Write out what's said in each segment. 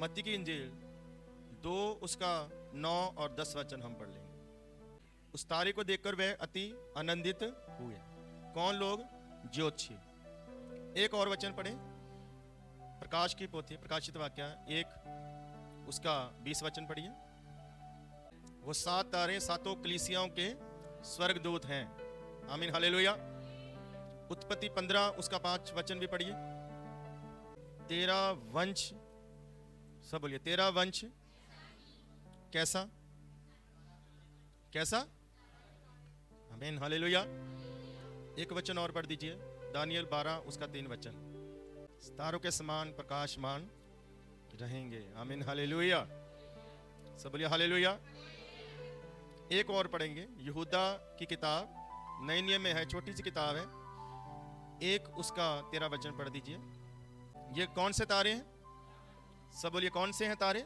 मत्ती की इंजील 2 उसका 9 और 10 वचन हम पढ़ लेंगे। उस तारे को देखकर वह अति आनंदित हुए। कौन लोग? ज्योतिषी। एक और वचन पढ़े, प्रकाश की पोथी प्रकाशित वाक्य 1 उसका 20 वचन पढ़िए। वो 7 तारे सातों कलीसियाओं के स्वर्गदूत हैं। आमीन हालेलुया। उत्पत्ति 15 उसका 5 वचन भी पढ़िए। तेरा वंश, सब बोलिए, तेरा वंश कैसा कैसा? आमीन हालेलुया। एक वचन और पढ़ दीजिए, दानियल 12 उसका 3 वचन। तारों के समान प्रकाशमान रहेंगे। आमीन हालेलुया। सब बोलिए हालेलुया। एक और पढ़ेंगे, यहूदा की किताब, नए नियम में है, छोटी सी किताब है, 1 उसका 13 वचन पढ़ दीजिए। ये कौन से तारे हैं? सब बोलिए, कौन से हैं तारे?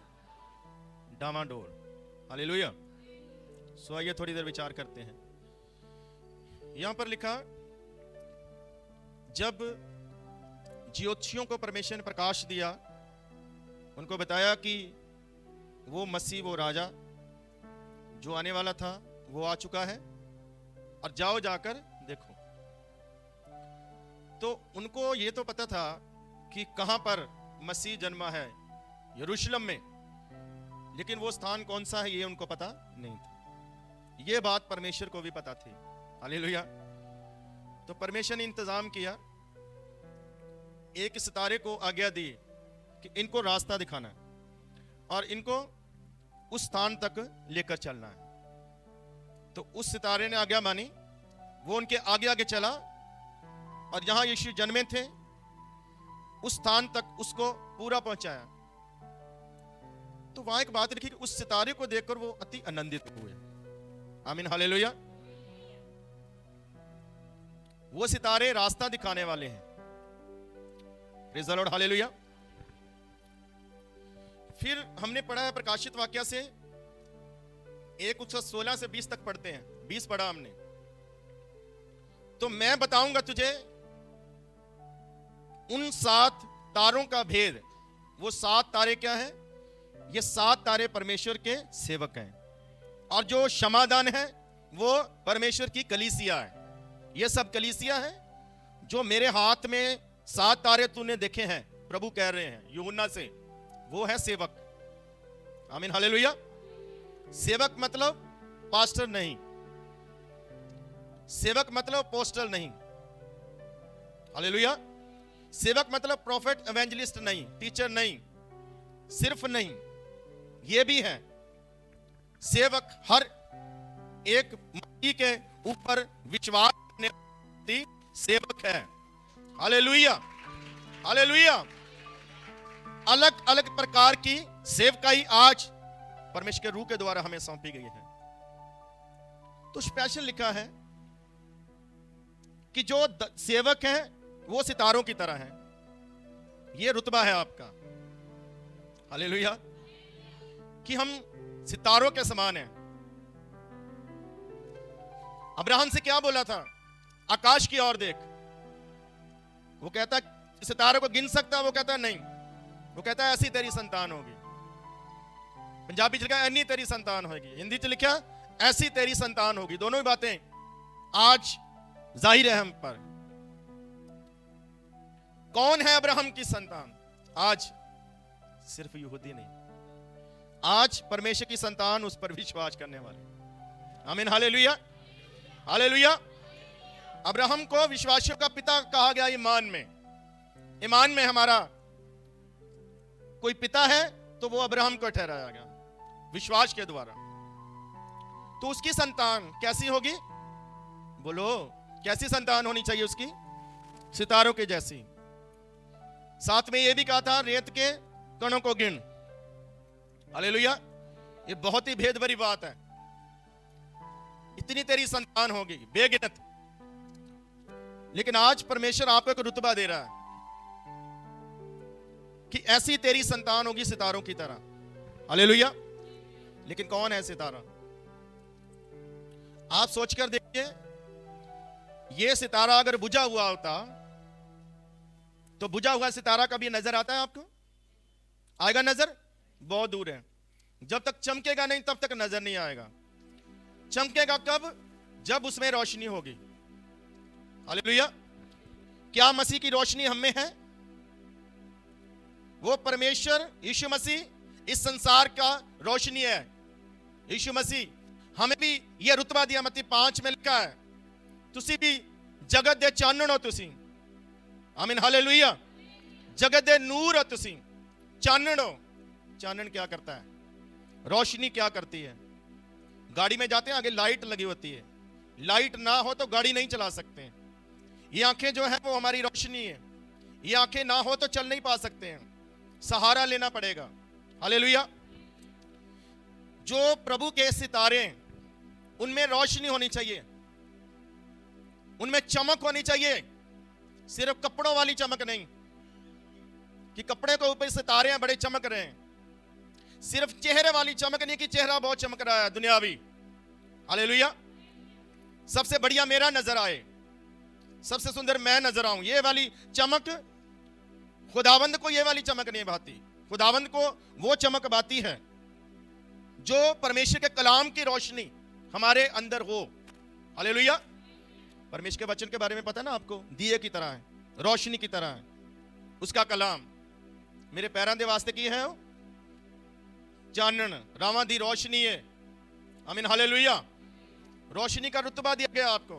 डामाडोल। हालेलुया। सो आइए थोड़ी देर विचार करते हैं। यहां पर लिखा, जब ज्योतिषियों को परमेश्वर ने प्रकाश दिया, उनको बताया कि वो मसीह, वो राजा जो आने वाला था वो आ चुका है और जाओ जाकर देखो। तो उनको ये तो पता था कि कहां पर मसीह जन्मा है, यरूशलेम में, लेकिन वो स्थान कौन सा है ये उनको पता नहीं था। ये बात परमेश्वर को भी पता थी। हालेलुया। तो परमेश्वर ने इंतजाम किया, एक सितारे को आज्ञा दी कि इनको रास्ता दिखाना है और इनको उस स्थान तक लेकर चलना है। तो उस सितारे ने आज्ञा मानी, वो उनके आगे आगे चला और जहां यीशु जन्मे थे उस स्थान तक उसको पूरा पहुंचाया। तो वहां एक बात लिखी कि उस सितारे को देखकर वो अति आनंदित हुए। आमीन हालेलुया। वो सितारे रास्ता दिखाने वाले हैं। Praise the Lord, hallelujah. फिर हमने पढ़ा है प्रकाशित वाक्य से 1 उसका 16 से 20 तक पढ़ते हैं। 20 पढ़ा हमने। तो मैं बताऊंगा तुझे उन 7 तारों का भेद। वो 7 तारे क्या हैं? ये 7 तारे परमेश्वर के सेवक हैं, और जो क्षमादान है वो परमेश्वर की कलीसिया है। ये सब कलीसिया है जो मेरे हाथ में 7 तारे तूने देखे हैं, प्रभु कह रहे हैं यूहन्ना से, वो है सेवक। आमीन हालेलुया। सेवक मतलब पास्टर नहीं, सेवक मतलब पोस्टर नहीं। हालेलुया। सेवक मतलब प्रॉफिट एवेंजलिस्ट नहीं, टीचर नहीं, सिर्फ नहीं, ये भी है। सेवक हर एक मसीह के ऊपर विश्वास करने वाली सेवक है। Hallelujah, hallelujah. अलग अलग प्रकार की सेवकाई आज परमेश्वर के रूह के द्वारा हमें सौंपी गई है। तो स्पेशल लिखा है कि जो सेवक हैं वो सितारों की तरह हैं। ये रुतबा है आपका। हालेलुया। कि हम सितारों के समान हैं। अब्राहम से क्या बोला था? आकाश की ओर देख। वो कहता सितारों को गिन सकता? वो कहता नहीं। वो कहता है ऐसी तेरी संतान होगी। पंजाबी च लिखा ऐनी तेरी संतान होगी, हिंदी च लिखा ऐसी तेरी संतान होगी। दोनों ही बातें आज जाहिर है हम पर। कौन है अब्राहम की संतान? आज सिर्फ यहूदी नहीं, आज परमेश्वर की संतान उस पर विश्वास करने वाले। आमीन हालेलुया, हालेलुया। अब्राहम को विश्वासियों का पिता कहा गया। ईमान में, ईमान में हमारा कोई पिता है तो वो अब्राहम को ठहराया गया विश्वास के द्वारा। तो उसकी संतान कैसी होगी? बोलो, कैसी संतान होनी चाहिए उसकी? सितारों के जैसी। साथ में ये भी कहा था रेत के कणों को गिन। हालेलुया। ये बहुत ही भेद भरी बात है। इतनी तेरी संतान होगी बेगिनत। लेकिन आज परमेश्वर आपको एक रुतबा दे रहा है कि ऐसी तेरी संतान होगी सितारों की तरह। हालेलुया। लेकिन कौन है सितारा? आप सोचकर देखिए, ये सितारा अगर बुझा हुआ होता तो बुझा हुआ सितारा कभी नजर आता है आपको? आएगा नजर? बहुत दूर है। जब तक चमकेगा नहीं तब तक नजर नहीं आएगा। चमकेगा कब? जब उसमें रोशनी होगी। हालेलुया। क्या मसीह की रोशनी हम में है? वो परमेश्वर यीशु मसीह इस संसार का रोशनी है। यीशु मसीह हमें भी यह रुतबा दिया, मत्ती 5 में लिखा है, तुसी भी जगत दे चानण हो तुसी। आमीन हालेलुया। जगत दे नूर हो तुसी, चानण हो। चानण क्या करता है? रोशनी क्या करती है? गाड़ी में जाते हैं, आगे लाइट लगी होती है। लाइट ना हो तो गाड़ी नहीं चला सकते हैं। ये आंखें जो है वो हमारी रोशनी है। ये आंखें ना हो तो चल नहीं पा सकते हैं, सहारा लेना पड़ेगा। हालेलुया। जो प्रभु के सितारे, उनमें रोशनी होनी चाहिए, उनमें चमक होनी चाहिए। सिर्फ कपड़ों वाली चमक नहीं कि कपड़े के ऊपर सितारे हैं बड़े चमक रहे हैं। सिर्फ चेहरे वाली चमक नहीं कि चेहरा बहुत चमक रहा है दुनियावी। हालेलुया। सबसे बढ़िया मेरा नजर आए, सबसे सुंदर मैं नजर आऊं, ये वाली चमक खुदावंद को ये वाली चमक नहीं भाती। खुदावंद को वो चमक भाती है जो परमेश्वर के कलाम की रोशनी हमारे अंदर हो। हालेलुया। परमेश्वर के वचन के बारे में पता है ना आपको, दिए की तरह है, रोशनी की तरह है उसका कलाम। मेरे पैरां दे वास्ते की है? चानन, रावां दी रोशनी है। आमीन हालेलुया। रोशनी का रुतबा दिया गया आपको।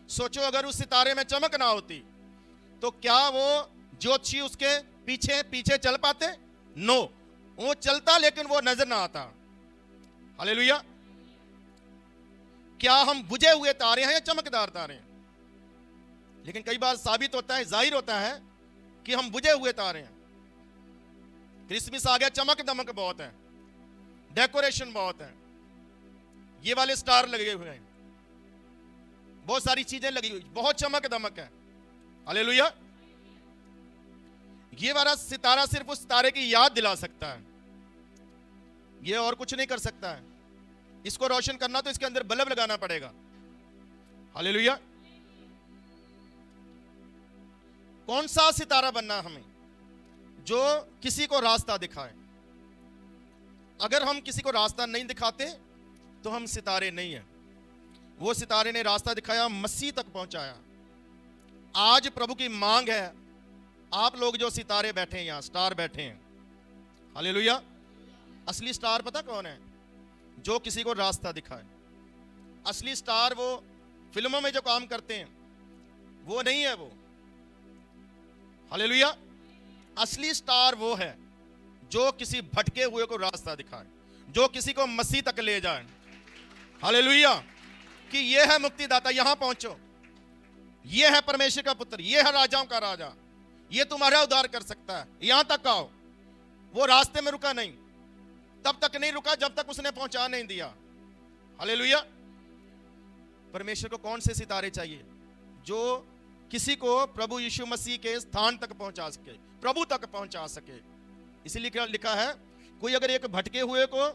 सोचो अगर उस सितारे में चमक ना होती तो क्या वो ज्योतिषी उसके पीछे पीछे चल पाते? नो, वो चलता लेकिन वो नजर ना आता। हालेलुया। क्या हम बुझे हुए तारे हैं या चमकदार तारे हैं? लेकिन कई बार साबित होता है, जाहिर होता है कि हम बुझे हुए तारे हैं। क्रिसमस आ गया, चमक दमक बहुत है, डेकोरेशन बहुत है, ये वाले स्टार लगे हुए हैं, बहुत सारी चीजें लगी हुई, बहुत चमक दमक है। हालेलुया। ये वाला सितारा सिर्फ उस तारे की याद दिला सकता है, ये और कुछ नहीं कर सकता है। इसको रोशन करना तो इसके अंदर बल्ब लगाना पड़ेगा। हालेलुया। कौन सा सितारा बनना हमें? जो किसी को रास्ता दिखाए। अगर हम किसी को रास्ता नहीं दिखाते तो हम सितारे नहीं हैं। वो सितारे ने रास्ता दिखाया, मसीह तक पहुंचाया। आज प्रभु की मांग है, आप लोग जो सितारे बैठे हैं यहां, स्टार बैठे हैं, हालेलुया, असली स्टार पता कौन है? जो किसी को रास्ता दिखाए। असली स्टार वो फिल्मों में जो काम करते हैं वो नहीं है वो। हालेलुया। असली स्टार वो है जो किसी भटके हुए को रास्ता दिखाए, जो किसी को मसीह तक ले जाए। हालेलुया। कि ये है मुक्तिदाता, यहां पहुंचो, ये है परमेश्वर का पुत्र, ये है राजाओं का राजा, ये तुम्हारा उद्धार कर सकता है, यहां तक आओ। वो रास्ते में रुका नहीं, तब तक नहीं रुका जब तक उसने पहुंचा नहीं दिया। हालेलुया। परमेश्वर को कौन से सितारे चाहिए? जो किसी को प्रभु यीशु मसीह के स्थान तक पहुंचा सके, प्रभु तक पहुंचा सके। इसीलिए लिखा है, कोई अगर एक भटके हुए को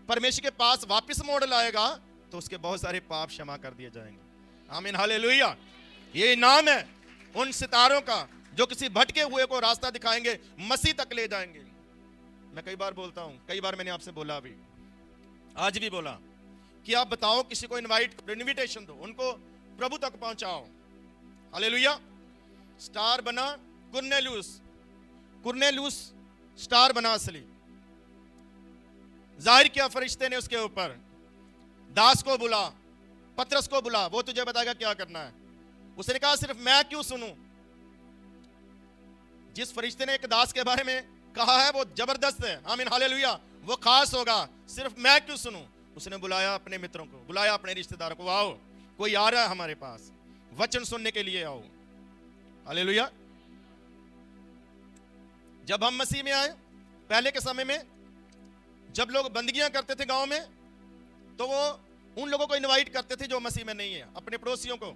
परमेश्वर के पास वापस मोड़ लाएगा तो उसके बहुत सारे पाप क्षमा कर दिए जाएंगे। आमीन हालेलुया। ये इनाम है उन सितारों का जो किसी भटके हुए को रास्ता दिखाएंगे, मसीह तक ले जाएंगे। मैं कई बार बोलता हूं, कई बार मैंने आपसे बोला, अभी आज भी बोला कि आप बताओ, किसी को इनविटेशन दो, उनको प्रभु तक पहुंचाओ। हालेलुया। स्टार बना कुरनेलियुस, कुरनेलियुस स्टार बना असली। जाहिर किया फरिश्ते ने उसके ऊपर, दास को बुला, पतरस को बुला, वो तुझे बताएगा क्या करना है। उसने कहा सिर्फ मैं क्यों सुनूं? जिस फरिश्ते ने एक दास के बारे में कहा है वो जबरदस्त है। आमीन हालेलुया। वो खास होगा, सिर्फ मैं क्यों सुनूं? उसने बुलाया अपने मित्रों को, बुलाया अपने रिश्तेदारों को, आओ कोई आ रहा है हमारे पास, वचन सुनने के लिए आओ। हालेलुया। जब हम मसीह में आए, पहले के समय में जब लोग बंदगियां करते थे गांव में, तो वो उन लोगों को इनवाइट करते थे जो मसीह में नहीं है, अपने पड़ोसियों को,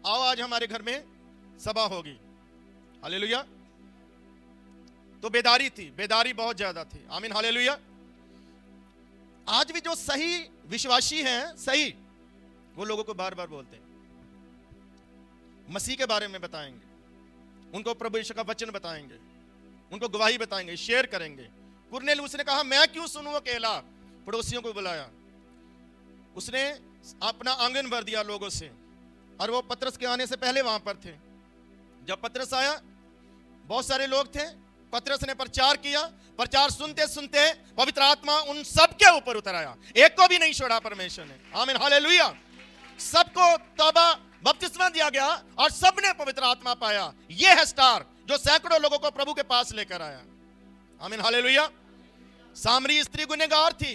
आओ आज हमारे घर में सभा होगी। हालेलुया। तो बेदारी थी, बेदारी बहुत ज्यादा थी। आमीन हालेलुया। आज भी जो सही विश्वासी हैं, सही, वो लोगों को बार बार बोलते हैं, मसीह के बारे में बताएंगे, उनको प्रभु यीशु का वचन बताएंगे, उनको गवाही बताएंगे, शेयर करेंगे, कुरनेलियुस ने कहा मैं क्यों सुनूं अकेला, पड़ोसियों को बुलाया, उसने अपना आंगन भर दिया लोगों से, और वो पतरस के आने से पहले वहां पर थे। जब पतरस आया, बहुत सारे लोग थे, पतरस ने प्रचार किया, प्रचार सुनते सुनते पवित्र आत्मा उन सब के ऊपर उतर आया, एक को भी नहीं छोड़ा परमेश्वर ने। आमीन हालेलुया। सबको तौबा बपतिस्मा दिया गया और सबने पवित्र आत्मा पाया। यह है स्टार जो सैकड़ों लोगों को प्रभु के पास लेकर आया। आमीन हालेलुया। सामरी स्त्री गुनहगार थी,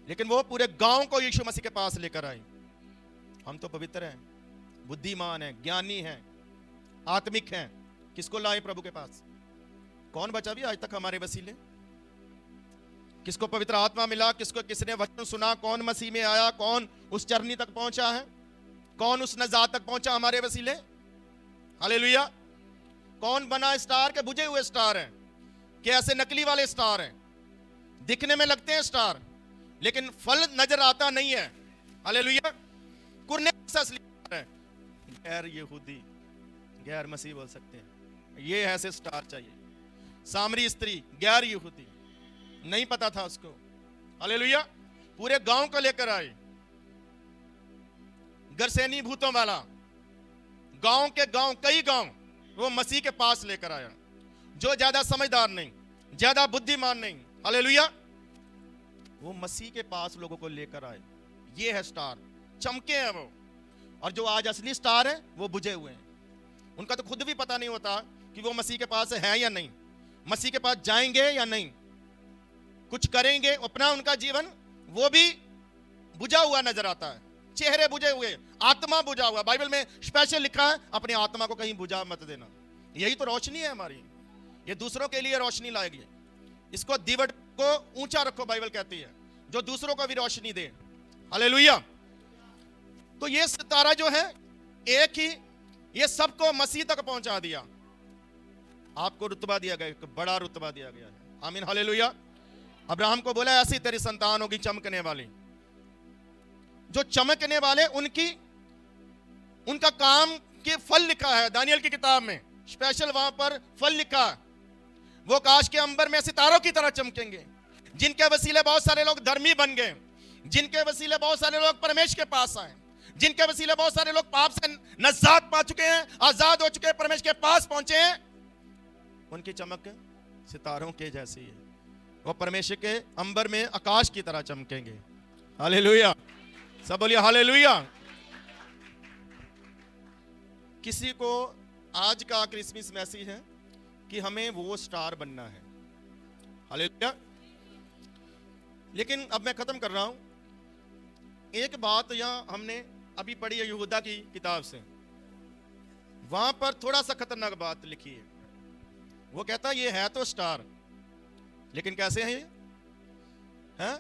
लेकिन वो पूरे गांव को यीशु मसीह के पास लेकर आई। हम तो पवित्र हैं, बुद्धिमान हैं, ज्ञानी हैं, आत्मिक हैं, किसको लाए प्रभु के पास? कौन बचा भी आज तक हमारे वसीले? किसको पवित्र आत्मा मिला? किसने वचन सुना? कौन मसीह में आया? कौन उस चरनी तक पहुंचा है? कौन उस नजात तक पहुंचा हमारे वसीले? हालेलुया। कौन बना स्टार के बुझे हुए स्टार हैं, कि ऐसे नकली वाले स्टार हैं, दिखने में लगते हैं स्टार लेकिन फल नजर आता नहीं है। हालेलुया। कुरनेलियुस असली स्टार है, गैर यहूदी, गैर मसीह बोल सकते हैं, ये ऐसे स्टार चाहिए। सामरी स्त्री गैर यहूदी, नहीं पता था उसको। हालेलुया। पूरे गांव को लेकर आए, गरसेनी भूतों वाला, गांव के गांव, कई गांव वो मसीह के पास लेकर आया, जो ज्यादा समझदार नहीं, ज्यादा बुद्धिमान नहीं। हालेलुया। वो मसीह के पास लोगों को लेकर आए। ये है स्टार, चमके हैं वो। और जो आज असली स्टार है वो बुझे हुए हैं, उनका तो खुद भी पता नहीं होता कि वो मसीह के पास है या नहीं, मसीह के पास जाएंगे या नहीं, कुछ करेंगे अपना, उनका जीवन वो भी बुझा हुआ नजर आता है, चेहरे बुझे हुए, आत्मा बुझा हुआ। बाइबल में स्पेशल लिखा है, अपनी आत्मा को कहीं बुझा मत देना। यही तो रोशनी है हमारी, ये दूसरों के लिए रोशनी लाएगी। इसको दीवट को ऊंचा रखो, बाइबल कहती है, जो दूसरों को भी रोशनी दे। हालेलुया। तो ये सितारा जो है एक ही, ये सबको मसीह तक पहुंचा दिया। आपको रुतबा दिया गया, एक बड़ा रुतबा दिया गया है। आमीन हालेलुया। अब्राहम को बोला ऐसी तेरी संतान होगी चमकने वाली। जो चमकने वाले उनका काम के फल लिखा है दानियल की किताब में, स्पेशल वहां पर फल लिखा है। वो आकाश के अंबर में सितारों की तरह चमकेंगे, जिनके वसीले बहुत सारे लोग धर्मी बन गए, जिनके वसीले बहुत सारे लोग परमेश्वर के पास आए, जिनके वसीले बहुत सारे लोग पाप से नजात पा चुके हैं, आजाद हो चुके हैं, परमेश्वर के पास पहुंचे हैं। उनकी चमक सितारों के जैसी है। वो परमेश्वर के अंबर में आकाश की तरह चमकेंगे। हालेलुया। सब बोलिए हालेलुया। किसी को आज का क्रिसमस मैसेज है कि हमें वो स्टार बनना है। हालेलुया। लेकिन अब मैं खत्म कर रहा हूं। एक बात यहां हमने अभी पढ़ी है यहूदा की किताब से, वहां पर थोड़ा सा खतरनाक बात लिखी है। वो कहता ये है तो स्टार, लेकिन कैसे है ये? हैं?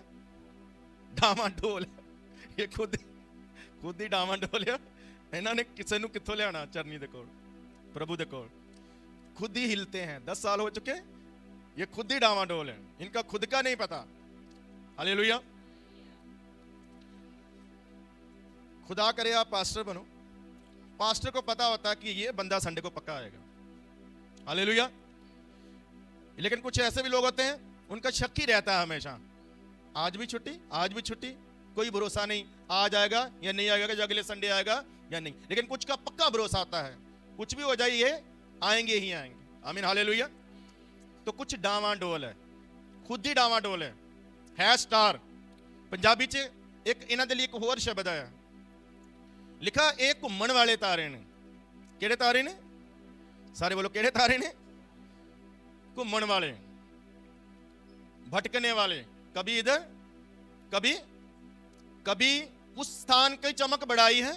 डामाडोल। ये खुद ही डामाडोल है। इन्होंने किसी ਨੂੰ ਕਿੱਥੋਂ ਲਿਆਣਾ ਚਰਨੀ ਦੇ ਕੋਲ, प्रभु ਦੇ ਕੋਲ। खुद ही हिलते हैं, 10 साल हो चुके, ये खुद ही डामाडोल है, इनका खुद का नहीं पता। हालेलुया। खुदा करे आप पास्टर बनो, पास्टर को पता होता है कि ये बंदा संडे को पक्का आएगा। हालेलुया। लेकिन कुछ ऐसे भी लोग होते हैं, उनका शक ही रहता है हमेशा, आज भी छुट्टी, आज भी छुट्टी, कोई भरोसा नहीं, आज आएगा या नहीं आएगा, जो अगले संडे आएगा या नहीं। लेकिन कुछ का पक्का भरोसा आता है, कुछ भी हो जाए ये आएंगे ही आएंगे। आमीन हालेलुया। तो कुछ डावाडोल है, खुद ही डावाडोल है स्टार। पंजाबी च एक इन्हां दे लई एक होर शब्द आया, लिखा एक घुम्मण वाले तारे ने। किहड़े तारे ने? सारे बोलो किहड़े तारे ने? घुम्मण वाले, भटकने वाले, कभी इधर कभी उस स्थान की चमक बढ़ाई है,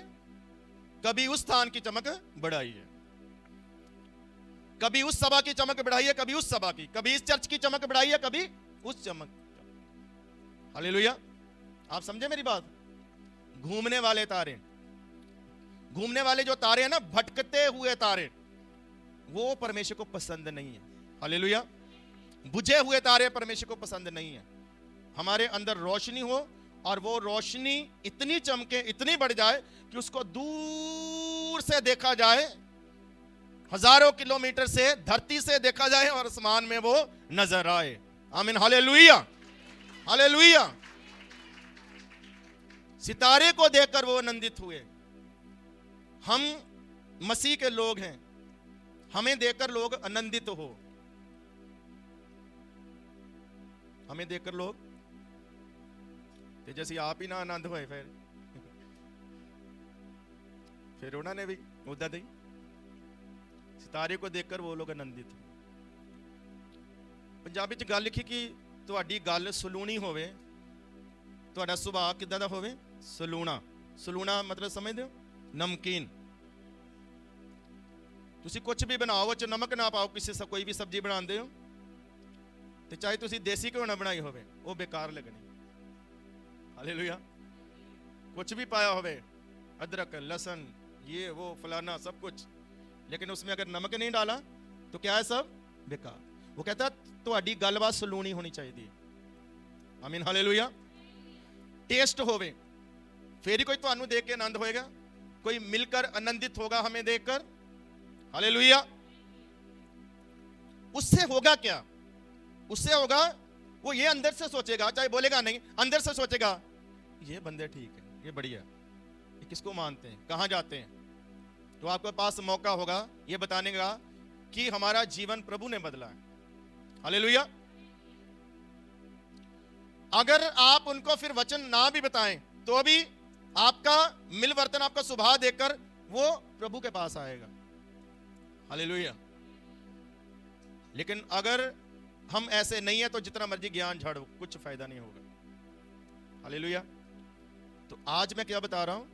कभी उस स्थान की चमक बढ़ाई है, कभी उस सभा की चमक बढ़ाई है, कभी उस सभा की, कभी इस चर्च की चमक बढ़ाई है, कभी उस चमक। हालेलुया। आप समझे मेरी बात? घूमने वाले तारे, घूमने वाले जो तारे हैं ना, भटकते हुए तारे, वो परमेश्वर को पसंद नहीं है। हालेलुया। बुझे हुए तारे परमेश्वर को पसंद नहीं है। हमारे अंदर रोशनी हो और वो रोशनी इतनी चमके, इतनी बढ़ जाए कि उसको दूर से देखा जाए, हजारों किलोमीटर से धरती से देखा जाए और आसमान में वो नजर आए। आमीन, हालेलुया, हालेलुया। सितारे को देखकर वो आनंदित हुए। हम मसीह के लोग हैं, हमें देखकर लोग आनंदित हो, हमें देखकर लोग जैसे आप ही ना आनंद होए फिर उन्होंने भी उदा दी सितारे को देखकर वो लोग आनंदित हो। पंजाबी च गल लिखी कि तुहाडी गल सलूनी होवे, तुहाडा सुभाव किदां दा होवे, सलूना। सलूना मतलब समझदे हो, नमकीन। तुसी कुछ भी बनाओ च नमक ना पाओ, किसी से कोई भी सब्जी बनाते हो तो चाहे तुसी देसी घ्यो ना बनाई होवे वो बेकार लगनी। हालेलुया। कुछ भी पाया होवे, अदरक लहसुन ये वो फलाना सब कुछ, लेकिन उसमें अगर नमक नहीं डाला तो क्या है, सब बेकार। वो कहता तुहाडी गलबात सलूनी होनी चाहिए। आमीन, हालेलुया। टेस्ट होवे फिर ही कोई तुहानू देख के आनंद होएगा, कोई मिलकर आनंदित होगा हमें देखकर। हालेलुया। उससे होगा क्या, उससे होगा वो ये अंदर से सोचेगा, चाहे बोलेगा नहीं, अंदर से सोचेगा ये बंदे ठीक है, ये बढ़िया, ये किसको मानते हैं, कहां जाते हैं। तो आपके पास मौका होगा ये बताने का कि हमारा जीवन प्रभु ने बदला है। हालेलुया। अगर आप उनको फिर वचन ना भी बताएं तो भी आपका मिलवर्तन, आपका स्वभाव देखकर वो प्रभु के पास आएगा। हालेलुया। लेकिन अगर हम ऐसे नहीं है तो जितना मर्जी ज्ञान झाड़ो कुछ फायदा नहीं होगा। हालेलुया। तो आज मैं क्या बता रहा हूं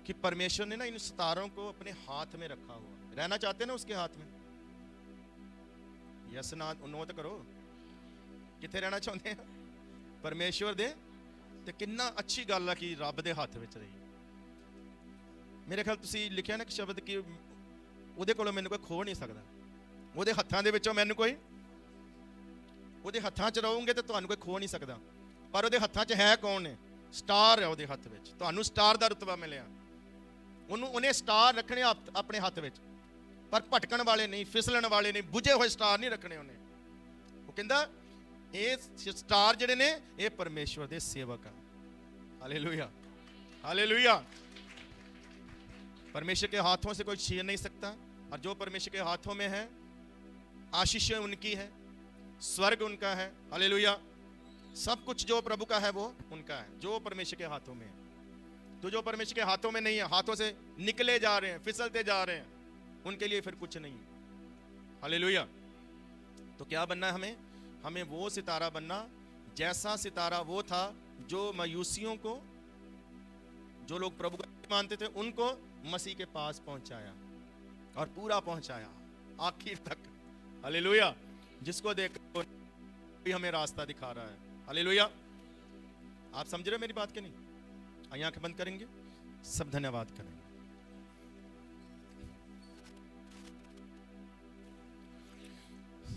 कि परमेश्वर ने ना इन सितारों को अपने हाथ में रखा हुआ। रहना चाहते हैं ना उसके हाथ में, यस ना नो तो करो, किथे रहना चाहते हैं, परमेश्वर दे। ते किन्ना अच्छी गल है कि रब दे हाथ में रही। मेरे ख्याल तुसी लिखिया ना कि शब्द कि ਉਹਦੇ ਕੋਲੋਂ ਮੈਨੂੰ ਕੋਈ ਖੋ ਨਹੀਂ ਸਕਦਾ, ਉਹਦੇ ਹੱਥਾਂ ਦੇ ਵਿੱਚੋਂ ਮੈਨੂੰ ਕੋਈ, ਉਹਦੇ ਹੱਥਾਂ 'ਚ ਰਹੋਗੇ ਤੇ ਤੁਹਾਨੂੰ ਕੋਈ ਖੋ ਨਹੀਂ ਸਕਦਾ। ਪਰ ਉਹਦੇ ਹੱਥਾਂ 'ਚ ਹੈ ਕੌਣ ਨੇ, ਸਟਾਰ ਹੈ ਉਹਦੇ ਹੱਥ ਵਿੱਚ। ਤੁਹਾਨੂੰ ਸਟਾਰ ਦਾ ਰੁਤਬਾ ਮਿਲਿਆ, ਉਹਨੇ ਸਟਾਰ ਰੱਖਣੇ ਆਪਣੇ ਹੱਥ ਵਿੱਚ, ਪਰ ਭਟਕਣ ਵਾਲੇ ਨਹੀਂ, ਫਿਸਲਣ ਵਾਲੇ ਨਹੀਂ, ਬੁਝੇ ਹੋਏ ਸਟਾਰ ਨਹੀਂ ਰੱਖਣੇ ਉਹਨੇ। ਉਹ ਕਹਿੰਦਾ ਇਹ ਸਟਾਰ ਜਿਹੜੇ ਨੇ ਇਹ ਪਰਮੇਸ਼ਵਰ ਦੇ ਸੇਵਕ ਆ। Hallelujah, hallelujah. परमेश्वर के हाथों से कोई छीन नहीं सकता, और जो परमेश्वर के हाथों में है आशीषें उनकी है, स्वर्ग उनका है। हालेलुया। सब कुछ जो प्रभु का है वो उनका है, जो परमेश्वर के हाथों में है। तो जो परमेश्वर के हाथों में नहीं है, हाथों से निकले जा रहे हैं, फिसलते जा रहे हैं, उनके लिए फिर कुछ नहीं है। हालेलुया। तो क्या बनना है हमें वो सितारा बनना जैसा सितारा वो था जो मायूसियों को, जो लोग प्रभु को मानते थे, उनको मसीह के पास पहुंचाया और पूरा पहुंचाया आखिर तक। हालेलुया। जिसको देख भी हमें रास्ता दिखा रहा है। हालेलुया। आप समझ रहे हो मेरी बात के नहीं? आंखें बंद करेंगे, सब धन्यवाद करेंगे।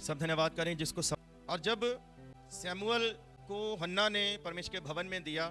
सब धन्यवाद करें जिसको सब। और जब सैमुअल को हन्ना ने परमेश्वर के भवन में दिया